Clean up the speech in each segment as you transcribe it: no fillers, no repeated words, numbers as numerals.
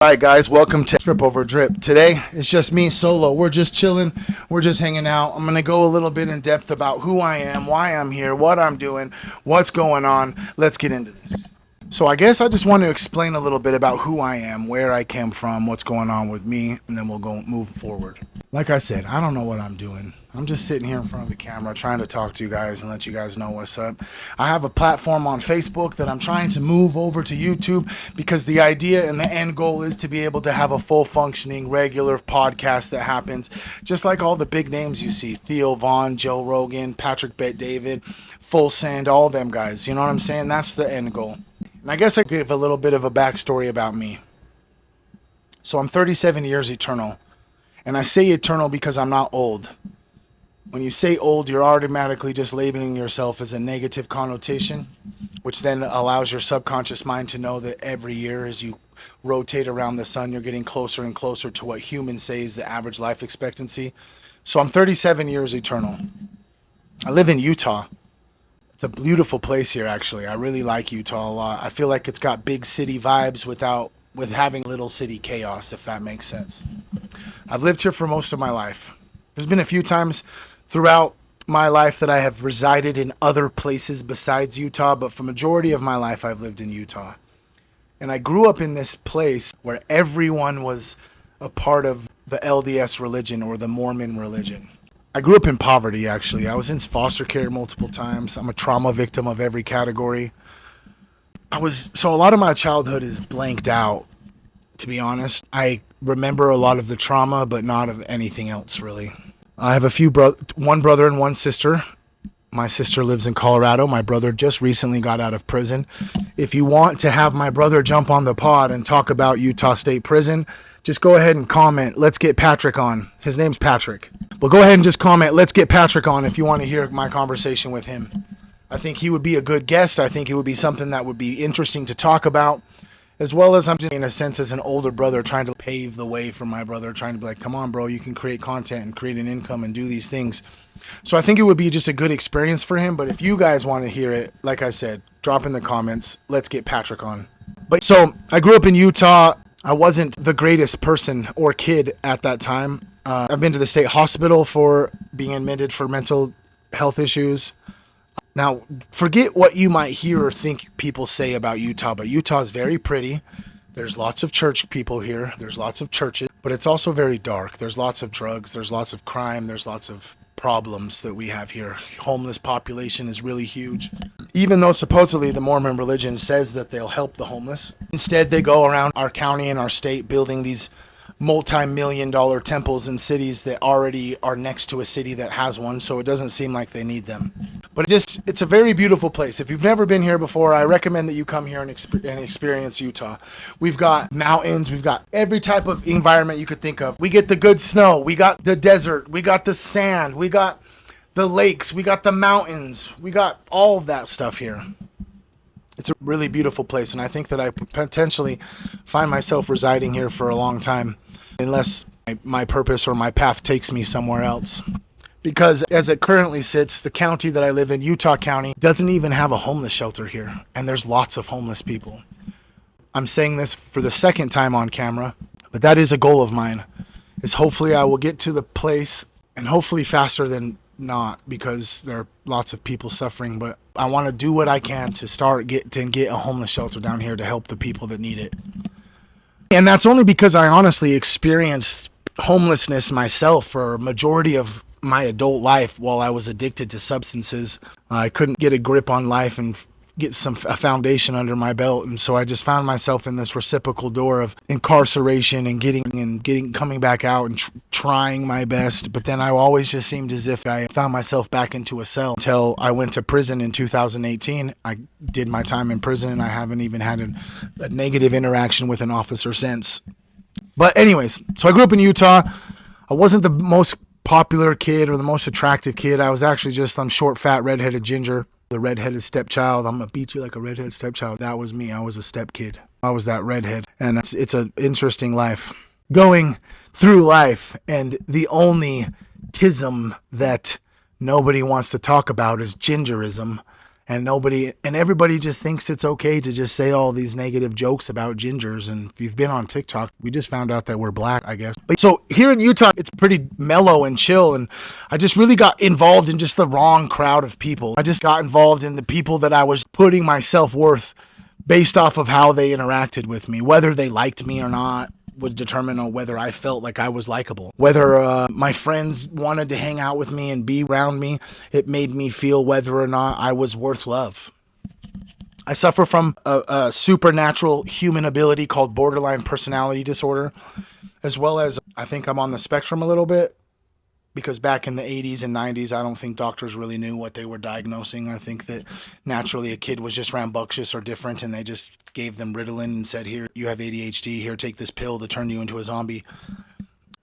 All right, guys, welcome to Trip Over Drip. Today, it's just me solo. We're just chilling. We're just hanging out. I'm going to go a little bit in depth about who I am, why I'm here, what I'm doing, what's going on. Let's get into this. So I guess I just want to explain a little bit about who I am, where I came from, what's going on with me, and then we'll go move forward. Like I said, I don't know what I'm doing. I'm just sitting here in front of the camera trying to talk to you guys and let you guys know what's up. I have a platform on Facebook that I'm trying to move over to YouTube because the idea and the end goal is to be able to have a full functioning regular podcast that happens just like all the big names you see. Theo Vaughn, Joe Rogan, Patrick Bet-David, Full Send, all them guys. You know what I'm saying? That's the end goal. And I guess I give a little bit of a backstory about me. So I'm 37 years eternal. And I say eternal because I'm not old. When you say old, you're automatically just labeling yourself as a negative connotation, which then allows your subconscious mind to know that every year as you rotate around the sun, you're getting closer and closer to what humans say is the average life expectancy. So I'm 37 years eternal. I live in Utah. It's a beautiful place here, actually. I really like Utah a lot. I feel like it's got big city vibes with having little city chaos, if that makes sense. I've lived here for most of my life. There's been a few times throughout my life that I have resided in other places besides Utah, but for majority of my life, I've lived in Utah. And I grew up in this place where everyone was a part of the LDS religion or the Mormon religion. I grew up in poverty, actually. I was in foster care multiple times. I'm a trauma victim of every category. So a lot of my childhood is blanked out, to be honest. I remember a lot of the trauma, but not of anything else, really. I have one brother and one sister. My sister lives in Colorado. My brother just recently got out of prison. If you want to have my brother jump on the pod and talk about Utah State Prison, just go ahead and comment, let's get Patrick on. His name's Patrick. But go ahead and just comment, let's get Patrick on if you want to hear my conversation with him. I think he would be a good guest. I think it would be something that would be interesting to talk about. As well as I'm just in a sense as an older brother trying to pave the way for my brother, trying to be like, come on, bro, you can create content and create an income and do these things. So I think it would be just a good experience for him. But if you guys want to hear it, like I said, drop in the comments. Let's get Patrick on. But so I grew up in Utah. I wasn't the greatest person or kid at that time. I've been to the state hospital for being admitted for mental health issues. Now, forget what you might hear or think people say about Utah, but Utah is very pretty. There's lots of church people here. There's lots of churches, but it's also very dark. There's lots of drugs. There's lots of crime. There's lots of problems that we have here. Homeless population is really huge. Even though supposedly the Mormon religion says that they'll help the homeless, instead they go around our county and our state building these multi-million-dollar temples in cities that already are next to a city that has one, so it doesn't seem like they need them. But it's a very beautiful place. If you've never been here before, I recommend that you come here and experience Utah. We've got mountains. We've got every type of environment you could think of. We get the good snow. We got the desert. We got the sand. We got the lakes. We got the mountains. We got all of that stuff here. It's a really beautiful place, and I think that I potentially find myself residing here for a long time, unless my purpose or my path takes me somewhere else. Because as it currently sits, the county that I live in, Utah County, doesn't even have a homeless shelter here, and there's lots of homeless people. I'm saying this for the second time on camera, but that is a goal of mine, is hopefully I will get to the place, and hopefully faster than not, because there are lots of people suffering, but I want to do what I can to get a homeless shelter down here to help the people that need it. And that's only because I honestly experienced homelessness myself for a majority of my adult life while I was addicted to substances. I couldn't get a grip on life and get a foundation under my belt, and so I just found myself in this reciprocal door of incarceration and coming back out and trying my best. But then I always just seemed as if I found myself back into a cell until I went to prison in 2018. I did my time in prison, and I haven't even had a negative interaction with an officer since. But anyways, so I grew up in Utah. I wasn't the most popular kid or the most attractive kid. I was actually just some short, fat, redheaded ginger. The redheaded stepchild. I'm gonna beat you like a redheaded stepchild. That was me. I was a step kid. I was that redhead. And it's an interesting life. Going through life, and the only tism that nobody wants to talk about is gingerism. and everybody just thinks it's okay to just say all these negative jokes about gingers. And if you've been on TikTok, we just found out that we're black, I guess. But so here in Utah, it's pretty mellow and chill. And I just really got involved in just the wrong crowd of people. I just got involved in the people that I was putting my self-worth based off of how they interacted with me, whether they liked me or not would determine on whether I felt like I was likable. Whether my friends wanted to hang out with me and be around me, it made me feel whether or not I was worth love. I suffer from a supernatural human ability called borderline personality disorder, as well as I think I'm on the spectrum a little bit, because back in the 80s and 90s, I don't think doctors really knew what they were diagnosing. I think that naturally a kid was just rambunctious or different, and they just gave them Ritalin and said, here, you have ADHD, here, take this pill to turn you into a zombie.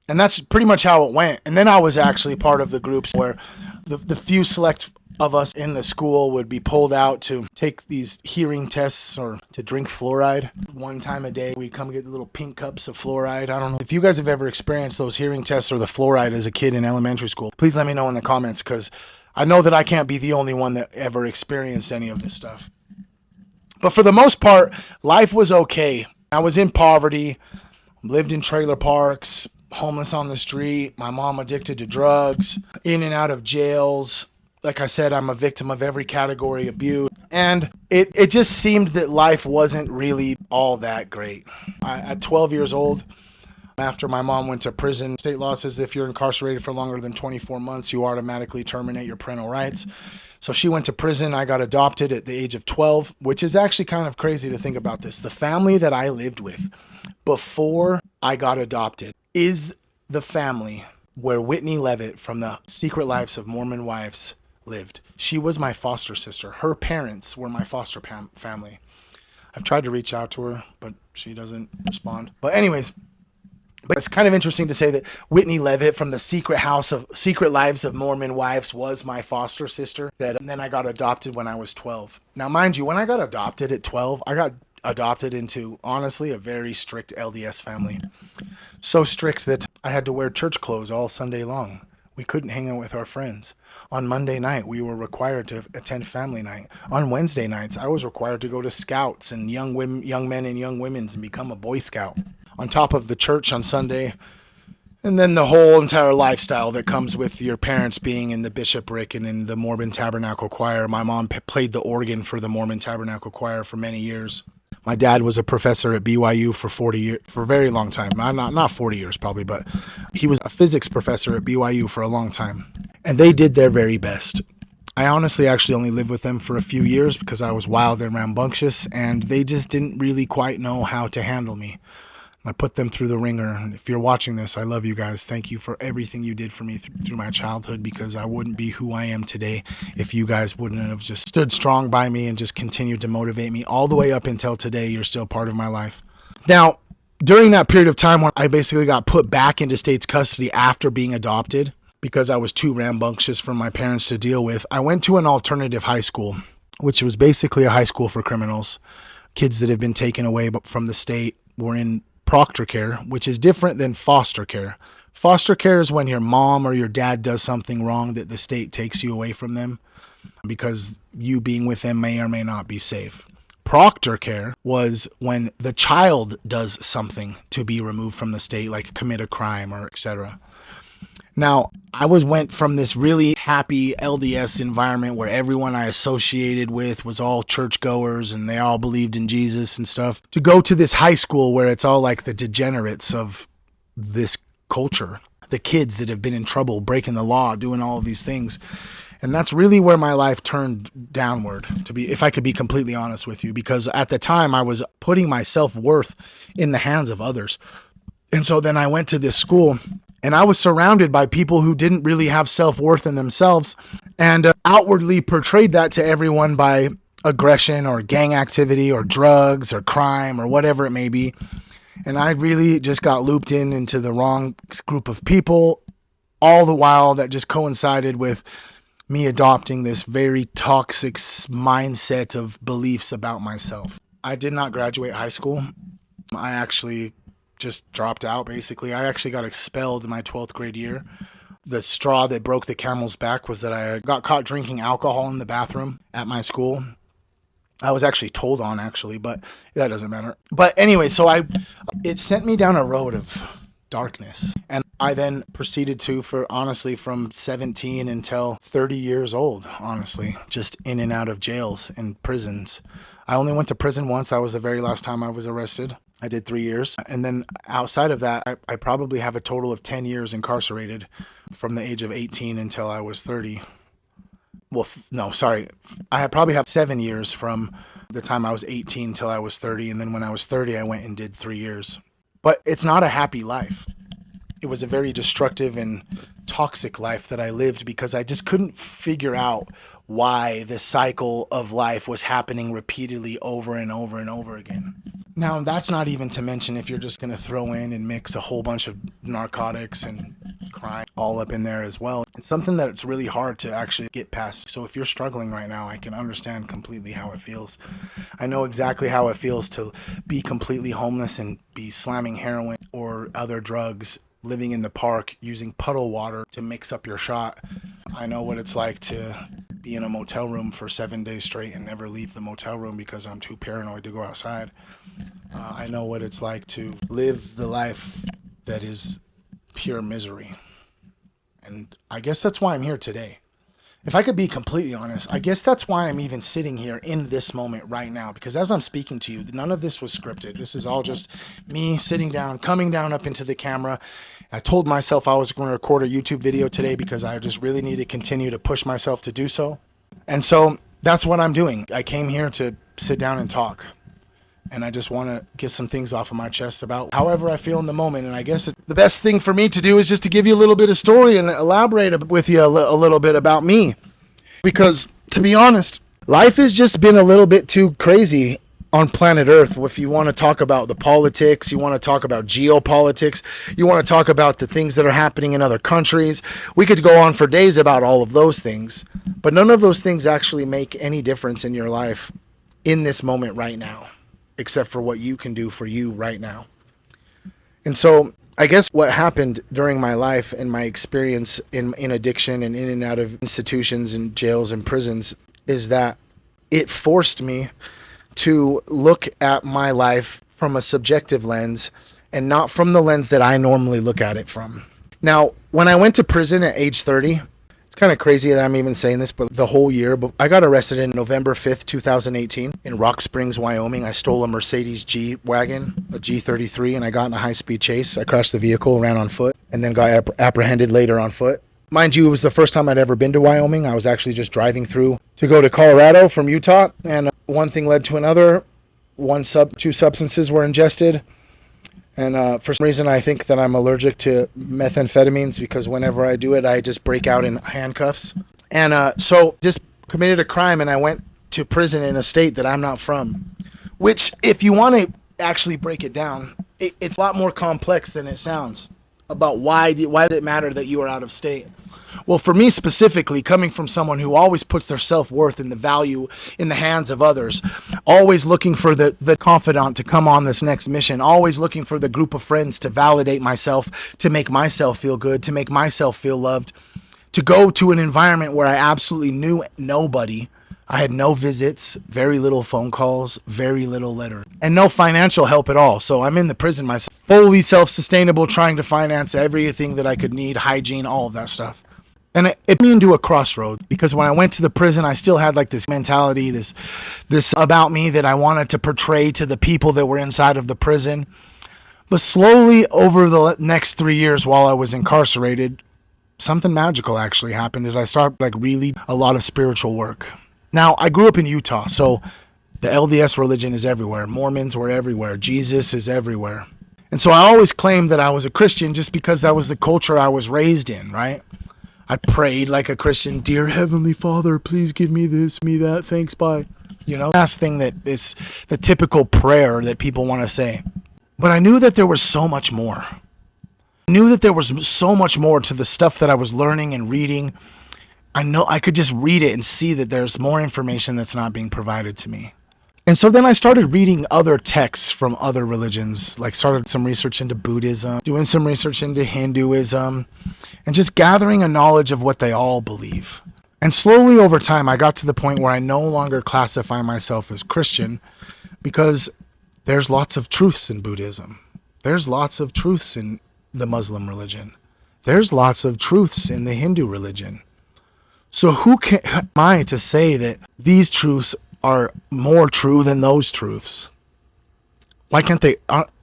And that's pretty much how it went. And then I was actually part of the groups where the few select of us in the school would be pulled out to take these hearing tests or to drink fluoride. One time a day, we'd come get the little pink cups of fluoride. I don't know if you guys have ever experienced those hearing tests or the fluoride as a kid in elementary school. Please let me know in the comments, because I know that I can't be the only one that ever experienced any of this stuff. But for the most part, life was okay. I was in poverty, lived in trailer parks, homeless on the street, my mom addicted to drugs, in and out of jails. Like I said, I'm a victim of every category abuse. And it just seemed that life wasn't really all that great. At 12 years old, after my mom went to prison, state law says if you're incarcerated for longer than 24 months, you automatically terminate your parental rights. So she went to prison. I got adopted at the age of 12, which is actually kind of crazy to think about this. The family that I lived with before I got adopted is the family where Whitney Levitt from the Secret Lives of Mormon Wives lived. She was my foster sister. Her parents were my foster family. I've tried to reach out to her, but she doesn't respond. But anyways, it's kind of interesting to say that Whitney Levitt from the Secret Lives of Mormon Wives was my foster sister. And then I got adopted when I was 12. Now, mind you, when I got adopted at 12, I got adopted into, honestly, a very strict LDS family. So strict that I had to wear church clothes all Sunday long. We couldn't hang out with our friends. On Monday night, we were required to attend family night. On Wednesday nights, I was required to go to scouts and young men and young women's and become a Boy Scout. On top of the church on Sunday, and then the whole entire lifestyle that comes with your parents being in the bishopric and in the Mormon Tabernacle Choir. My mom played the organ for the Mormon Tabernacle Choir for many years. My dad was a professor at BYU for 40 years, for a very long time. Not 40 years probably, but he was a physics professor at BYU for a long time. And they did their very best. I honestly actually only lived with them for a few years because I was wild and rambunctious, and they just didn't really quite know how to handle me. I put them through the ringer. And if you're watching this, I love you guys. Thank you for everything you did for me through my childhood, because I wouldn't be who I am today if you guys wouldn't have just stood strong by me and just continued to motivate me all the way up until today. You're still part of my life. Now, during that period of time when I basically got put back into state's custody after being adopted because I was too rambunctious for my parents to deal with, I went to an alternative high school, which was basically a high school for criminals. Kids that have been taken away from the state were in proctor care, which is different than foster care. Foster care is when your mom or your dad does something wrong that the state takes you away from them because you being with them may or may not be safe. Proctor care was when the child does something to be removed from the state, like commit a crime or etc. Now, I went from this really happy LDS environment where everyone I associated with was all churchgoers and they all believed in Jesus and stuff, to go to this high school where it's all like the degenerates of this culture, the kids that have been in trouble, breaking the law, doing all of these things. And that's really where my life turned downward, if I could be completely honest with you, because at the time I was putting my self-worth in the hands of others. And so then I went to this school, and I was surrounded by people who didn't really have self-worth in themselves and outwardly portrayed that to everyone by aggression or gang activity or drugs or crime or whatever it may be. And I really just got looped into the wrong group of people, all the while that just coincided with me adopting this very toxic mindset of beliefs about myself. I did not graduate high school. I actually just dropped out, basically. I actually got expelled in my 12th grade year The straw that broke the camel's back was that I got caught drinking alcohol in the bathroom at my school. I was actually told on, but that doesn't matter. But anyway, so it sent me down a road of darkness. And I then proceeded to, from 17 until 30 years old, honestly, just in and out of jails and prisons. I only went to prison once. That was the very last time I was arrested. I did 3 years. And then outside of that, I probably have a total of 10 years incarcerated from the age of 18 until I was 30. Well, no, sorry. I probably have 7 years from the time I was 18 till I was 30. And then when I was 30, I went and did 3 years. But it's not a happy life. It was a very destructive and toxic life that I lived because I just couldn't figure out why the cycle of life was happening repeatedly over and over and over again. Now, that's not even to mention if you're just going to throw in and mix a whole bunch of narcotics and crime all up in there as well. It's something that's really hard to actually get past. So if you're struggling right now, I can understand completely how it feels. I know exactly how it feels to be completely homeless and be slamming heroin or other drugs, living in the park, using puddle water to mix up your shot. I know what it's like to be in a motel room for 7 days straight and never leave the motel room because I'm too paranoid to go outside. I know what it's like to live the life that is pure misery. And I guess that's why I'm here today. If I could be completely honest, I guess that's why I'm even sitting here in this moment right now. Because as I'm speaking to you, none of this was scripted. This is all just me sitting down, coming down up into the camera. I told myself I was going to record a YouTube video today because I just really need to continue to push myself to do so. And so that's what I'm doing. I came here to sit down and talk. And I just want to get some things off of my chest about however I feel in the moment. And I guess the best thing for me to do is just to give you a little bit of story and elaborate with you a little bit about me. Because, to be honest, life has just been a little bit too crazy on planet Earth. If you want to talk about the politics, you want to talk about geopolitics, you want to talk about the things that are happening in other countries, we could go on for days about all of those things. But none of those things actually make any difference in your life in this moment right now, except for what you can do for you right now. And so I guess what happened during my life and my experience in addiction and in and out of institutions and jails and prisons is that it forced me to look at my life from a subjective lens and not from the lens that I normally look at it from. Now, when I went to prison at age 30, kind of crazy that I'm even saying this, but the whole year, but I got arrested in November 5th, 2018 in Rock Springs, Wyoming. I stole a Mercedes G-Wagon, a G33, and I got in a high-speed chase. I crashed the vehicle, ran on foot, and then got apprehended later on foot. Mind you, it was the first time I'd ever been to Wyoming. I was actually just driving through to go to Colorado from Utah, and one thing led to another. Two substances were ingested. And for some reason, I think that I'm allergic to methamphetamines because whenever I do it, I just break out in handcuffs. And so just committed a crime, and I went to prison in a state that I'm not from. Which, if you want to actually break it down, it's a lot more complex than it sounds about why did it matter that you are out of state. Well, for me specifically, coming from someone who always puts their self-worth and the value in the hands of others, always looking for the confidant to come on this next mission, always looking for the group of friends to validate myself, to make myself feel good, to make myself feel loved, to go to an environment where I absolutely knew nobody. I had no visits, very little phone calls, very little letters, and no financial help at all. So I'm in the prison myself, fully self-sustainable, trying to finance everything that I could need, hygiene, all of that stuff. And it put me into a crossroad because when I went to the prison, I still had like this mentality, this about me that I wanted to portray to the people that were inside of the prison. But slowly over the next 3 years while I was incarcerated, something magical actually happened as I started like really a lot of spiritual work. Now, I grew up in Utah, so the LDS religion is everywhere. Mormons were everywhere. Jesus is everywhere. And so I always claimed that I was a Christian just because that was the culture I was raised in, right? I prayed like a Christian, dear Heavenly Father, please give me this, me that, thanks, bye. You know, last thing that is the typical prayer that people want to say. But I knew that there was so much more. I knew that there was so much more to the stuff that I was learning and reading. I know I could just read it and see that there's more information that's not being provided to me. And so then I started reading other texts from other religions, like started some research into Buddhism, doing some research into Hinduism, and just gathering a knowledge of what they all believe. And slowly over time, I got to the point where I no longer classify myself as Christian because there's lots of truths in Buddhism. There's lots of truths in the Muslim religion. There's lots of truths in the Hindu religion. So who am I to say that these truths are more true than those truths? Why can't they?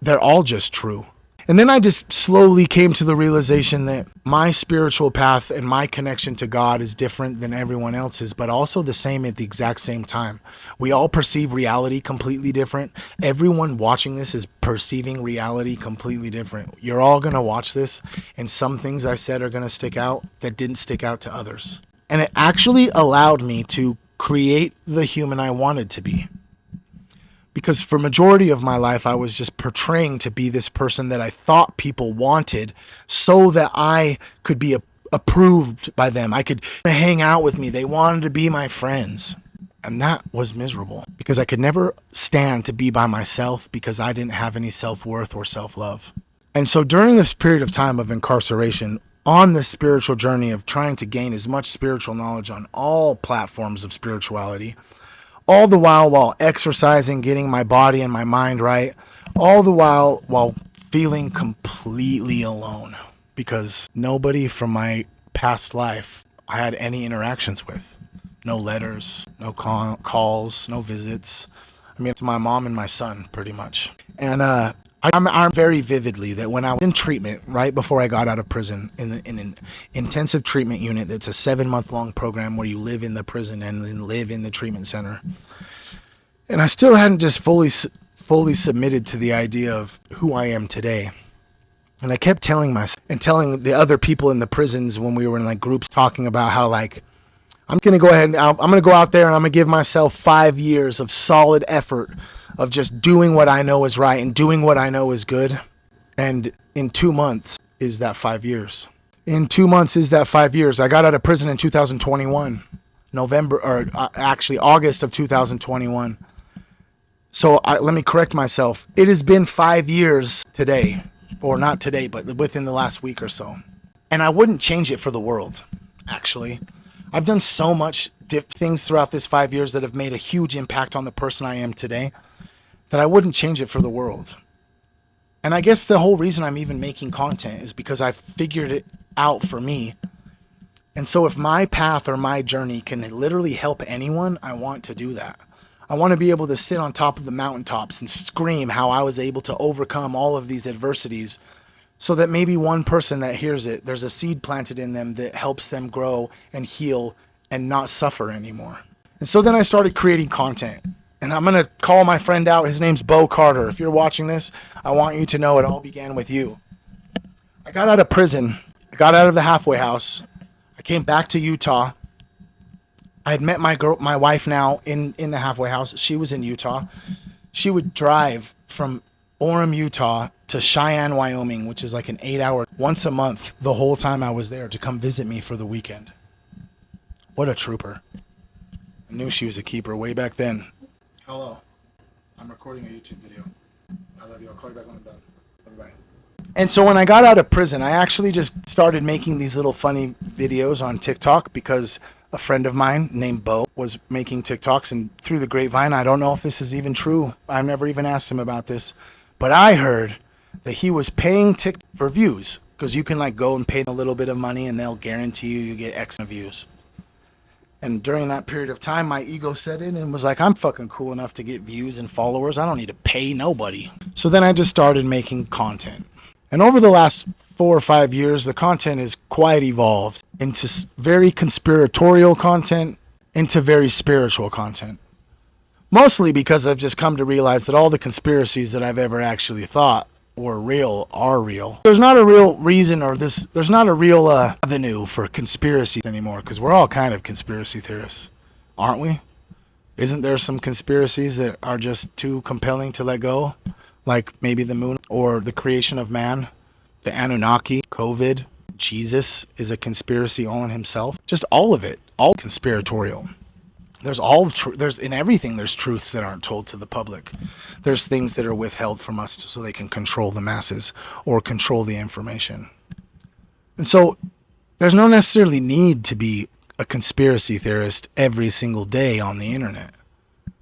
They're all just true. And then I just slowly came to the realization that my spiritual path and my connection to God is different than everyone else's, but also the same at the exact same time. We all perceive reality completely different. Everyone watching this is perceiving reality completely different. You're all going to watch this, and some things I said are going to stick out that didn't stick out to others. And it actually allowed me to create the human I wanted to be. Because for majority of my life, I was just portraying to be this person that I thought people wanted so that I could be approved by them. I could hang out with me. They wanted to be my friends. And that was miserable because I could never stand to be by myself because I didn't have any self-worth or self-love. And so during this period of time of incarceration, on this spiritual journey of trying to gain as much spiritual knowledge on all platforms of spirituality, all the while exercising, getting my body and my mind right, all the while feeling completely alone because nobody from my past life I had any interactions with. No letters, no calls, no visits. I mean, to my mom and my son, pretty much. And I remember very vividly that when I was in treatment, right before I got out of prison, in an intensive treatment unit that's a 7-month-long program where you live in the prison and then live in the treatment center. And I still hadn't just fully submitted to the idea of who I am today. And I kept telling myself and telling the other people in the prisons when we were in like groups talking about how like, I'm going to go ahead and I'm going to go out there and I'm going to give myself 5 years of solid effort of just doing what I know is right and doing what I know is good. And in 2 months is that 5 years. In 2 months is that 5 years. I got out of prison in 2021, August of 2021. So let me correct myself. It has been 5 years today, or not today, but within the last week or so. And I wouldn't change it for the world, actually. I've done so much things throughout this 5 years that have made a huge impact on the person I am today that I wouldn't change it for the world. And I guess the whole reason I'm even making content is because I figured it out for me. And so if my path or my journey can literally help anyone, I want to do that. I want to be able to sit on top of the mountaintops and scream how I was able to overcome all of these adversities so that maybe one person that hears it, there's a seed planted in them that helps them grow and heal and not suffer anymore. And so then I started creating content. And I'm going to call my friend out. His name's Bo Carter. If you're watching this, I want you to know it all began with you. I got out of prison. I got out of the halfway house. I came back to Utah. I had met my wife now in the halfway house. She was in Utah. She would drive from Orem, Utah to Cheyenne, Wyoming, which is like an 8-hour, once a month, the whole time I was there to come visit me for the weekend. What a trooper. I knew she was a keeper way back then. Hello. I'm recording a YouTube video. I love you. I'll call you back when I'm done. Bye-bye. And so when I got out of prison, I actually just started making these little funny videos on TikTok because a friend of mine named Bo was making TikToks, and through the grapevine, I don't know if this is even true. I've never even asked him about this, but I heard that he was paying TikTok for views because you can like go and pay a little bit of money and they'll guarantee you get X views. And during that period of time, my ego set in and was like, I'm fucking cool enough to get views and followers. I don't need to pay nobody. So then I just started making content. And over the last 4 or 5 years, the content has quite evolved into very conspiratorial content, into very spiritual content. Mostly because I've just come to realize that all the conspiracies that I've ever actually thought were real are real. There's not a real reason there's not a real avenue for conspiracy anymore because we're all kind of conspiracy theorists, aren't we? Isn't there some conspiracies that are just too compelling to let go? Like maybe the moon or the creation of man, the Anunnaki, COVID, Jesus is a conspiracy all in himself. Just all of it, all conspiratorial. There's in everything. There's truths that aren't told to the public. There's things that are withheld from us so they can control the masses or control the information. And so there's no necessarily need to be a conspiracy theorist every single day on the internet.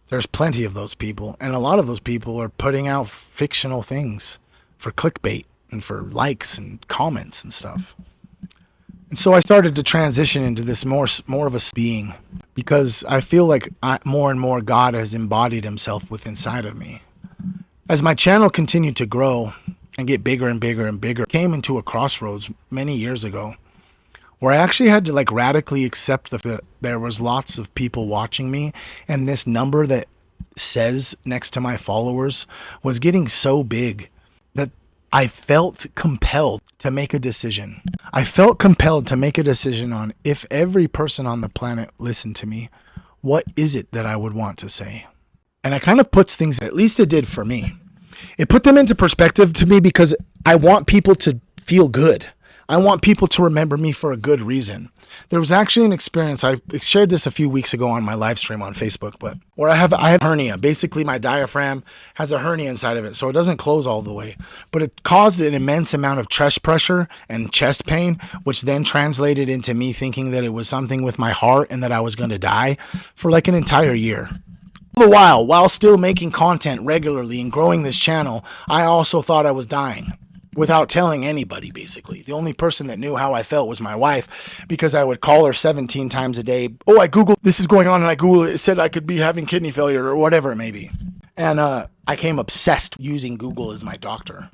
There's plenty of those people, and a lot of those people are putting out fictional things for clickbait and for likes and comments and stuff. And so I started to transition into this more of a being, because I feel like more and more God has embodied himself within inside of me. As my channel continued to grow and get bigger and bigger and bigger, I came into a crossroads many years ago where I actually had to radically accept that there was lots of people watching me, and this number that says next to my followers was getting so big that I felt compelled to make a decision. I felt compelled to make a decision on, if every person on the planet listened to me, what is it that I would want to say? And it kind of puts things, at least it did for me. It put them into perspective to me, because I want people to feel good. I want people to remember me for a good reason. There was actually an experience, I shared this a few weeks ago on my live stream on Facebook, but where I have hernia. Basically, my diaphragm has a hernia inside of it, so it doesn't close all the way. But it caused an immense amount of chest pressure and chest pain, which then translated into me thinking that it was something with my heart and that I was going to die for like an entire year. All the while still making content regularly and growing this channel, I also thought I was dying. Without telling anybody, basically. The only person that knew how I felt was my wife, because I would call her 17 times a day. Oh, I Googled this is going on, and I Googled it. It said I could be having kidney failure or whatever it may be. And I became obsessed using Google as my doctor,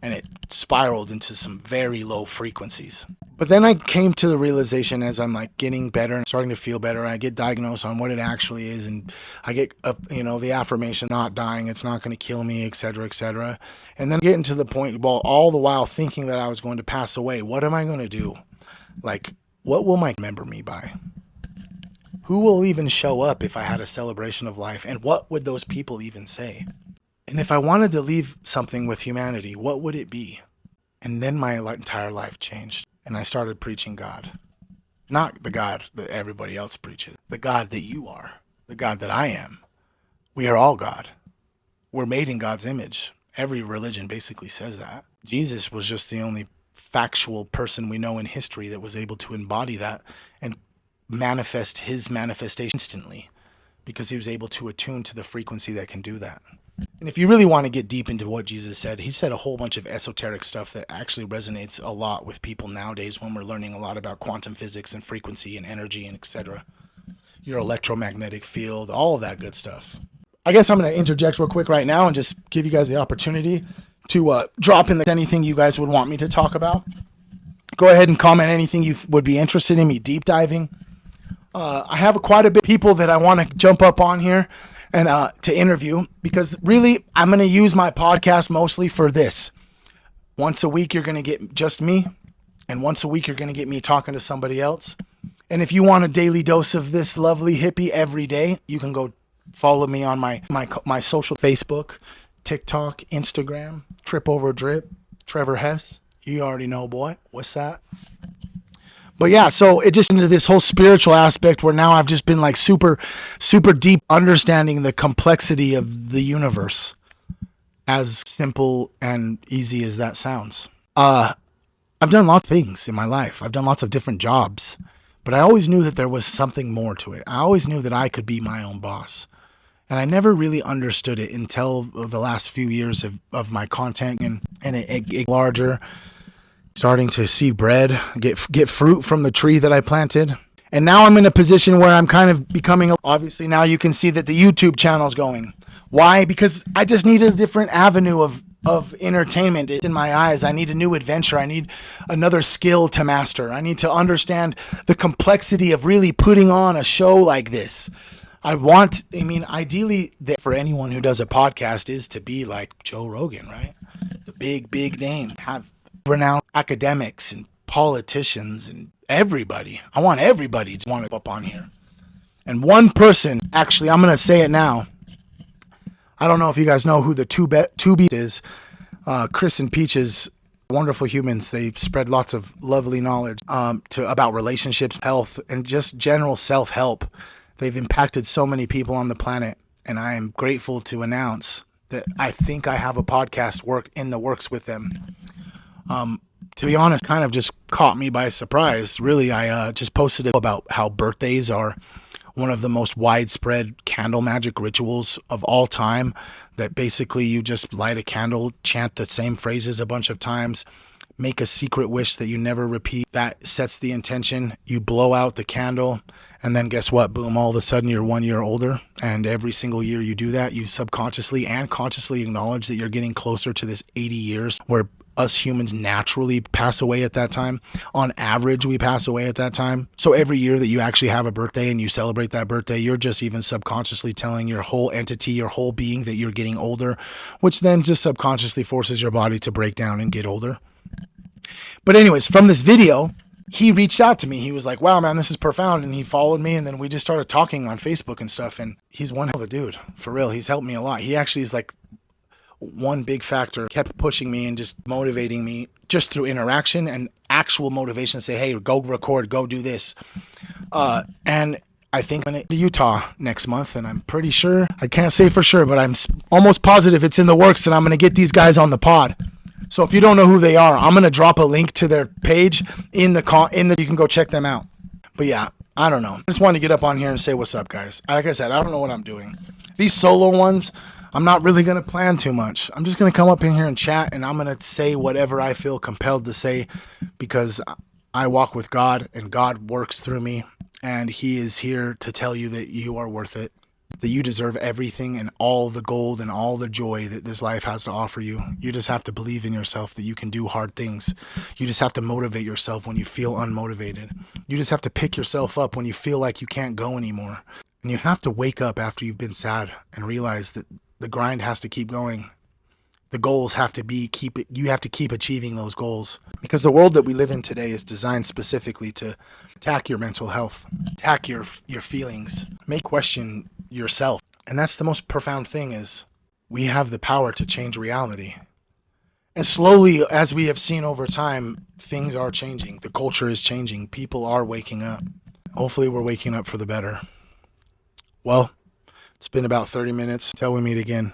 and it spiraled into some very low frequencies. But then I came to the realization, as I'm getting better and starting to feel better, I get diagnosed on what it actually is, and I get the affirmation, not dying, it's not going to kill me, etc., etc. And then getting to the point, all the while thinking that I was going to pass away. What am I going to do? What will my remember me by? Who will even show up if I had a celebration of life? And what would those people even say? And if I wanted to leave something with humanity, what would it be? And then my entire life changed. And I started preaching God. Not the God that everybody else preaches. The God that you are. The God that I am. We are all God. We're made in God's image. Every religion basically says that. Jesus was just the only factual person we know in history that was able to embody that and manifest his manifestation instantly, because he was able to attune to the frequency that can do that. And if you really want to get deep into what Jesus said, he said a whole bunch of esoteric stuff that actually resonates a lot with people nowadays when we're learning a lot about quantum physics and frequency and energy and etc. Your electromagnetic field, all of that good stuff. I guess I'm going to interject real quick right now and just give you guys the opportunity to drop in anything you guys would want me to talk about. Go ahead and comment anything you would be interested in me deep diving. I have quite a bit of people that I want to jump up on here and to interview, because really I'm going to use my podcast mostly for this. Once a week you're going to get just me, and once a week you're going to get me talking to somebody else. And if you want a daily dose of this lovely hippie every day, you can go follow me on my social Facebook, TikTok, Instagram, Trip Over Drip, Trevor Hess. You already know, boy. What's that? But yeah, so it just into this whole spiritual aspect where now I've just been super, super deep understanding the complexity of the universe, as simple and easy as that sounds. I've done lots of things in my life. I've done lots of different jobs, but I always knew that there was something more to it. I always knew that I could be my own boss. And I never really understood it until the last few years of my content and it larger. Starting to see bread, get fruit from the tree that I planted. And now I'm in a position where I'm kind of becoming, obviously now you can see that the YouTube channel's going. Why? Because I just need a different avenue of entertainment in my eyes. I need a new adventure. I need another skill to master. I need to understand the complexity of really putting on a show like this. Ideally, for anyone who does a podcast is to be like Joe Rogan, right? The big name. Have renowned academics and politicians and everybody. I want everybody to want to up on here. And one person, actually, I'm going to say it now. I don't know if you guys know who the Tubi is. Chris and Peaches, wonderful humans. They spread lots of lovely knowledge about relationships, health, and just general self-help They've impacted so many people on the planet, and I am grateful to announce that I think I have a podcast in the works with them. To be honest, kind of just caught me by surprise. Really, I just posted about how birthdays are one of the most widespread candle magic rituals of all time. That basically you just light a candle, chant the same phrases a bunch of times, make a secret wish that you never repeat. That sets the intention. You blow out the candle, and then guess what? Boom, all of a sudden you're 1 year older. And every single year you do that, you subconsciously and consciously acknowledge that you're getting closer to this 80 years where us humans naturally pass away at that time. On average, we pass away at that time. So every year that you actually have a birthday and you celebrate that birthday, you're just even subconsciously telling your whole entity, your whole being that you're getting older, which then just subconsciously forces your body to break down and get older. But anyways, from this video, he reached out to me. He was like, wow, man, this is profound. And he followed me, and then we just started talking on Facebook and stuff. And he's one hell of a dude, for real. He's helped me a lot. He actually is like one big factor, kept pushing me and just motivating me just through interaction and actual motivation to say, hey, go record, go do this. And I think I'm going to Utah next month, and I'm pretty sure, I can't say for sure, but I'm almost positive it's in the works that I'm going to get these guys on the pod. So if you don't know who they are, I'm going to drop a link to their page in the you can go check them out. But yeah, I don't know. I just wanted to get up on here and say what's up, guys. Like I said, I don't know what I'm doing. These solo ones, I'm not really going to plan too much. I'm just going to come up in here and chat, and I'm going to say whatever I feel compelled to say, because I walk with God and God works through me, and he is here to tell you that you are worth it, that you deserve everything and all the gold and all the joy that this life has to offer you. You just have to believe in yourself that you can do hard things. You just have to motivate yourself when you feel unmotivated. You just have to pick yourself up when you feel like you can't go anymore. And you have to wake up after you've been sad and realize that the grind has to keep going. The goals have to be you have to keep achieving those goals, because the world that we live in today is designed specifically to attack your mental health, attack your feelings, make question yourself. And that's the most profound thing, is we have the power to change reality. And slowly, as we have seen over time, things are changing. The culture is changing. People are waking up. Hopefully we're waking up for the better. Well, it's been about 30 minutes till we meet again.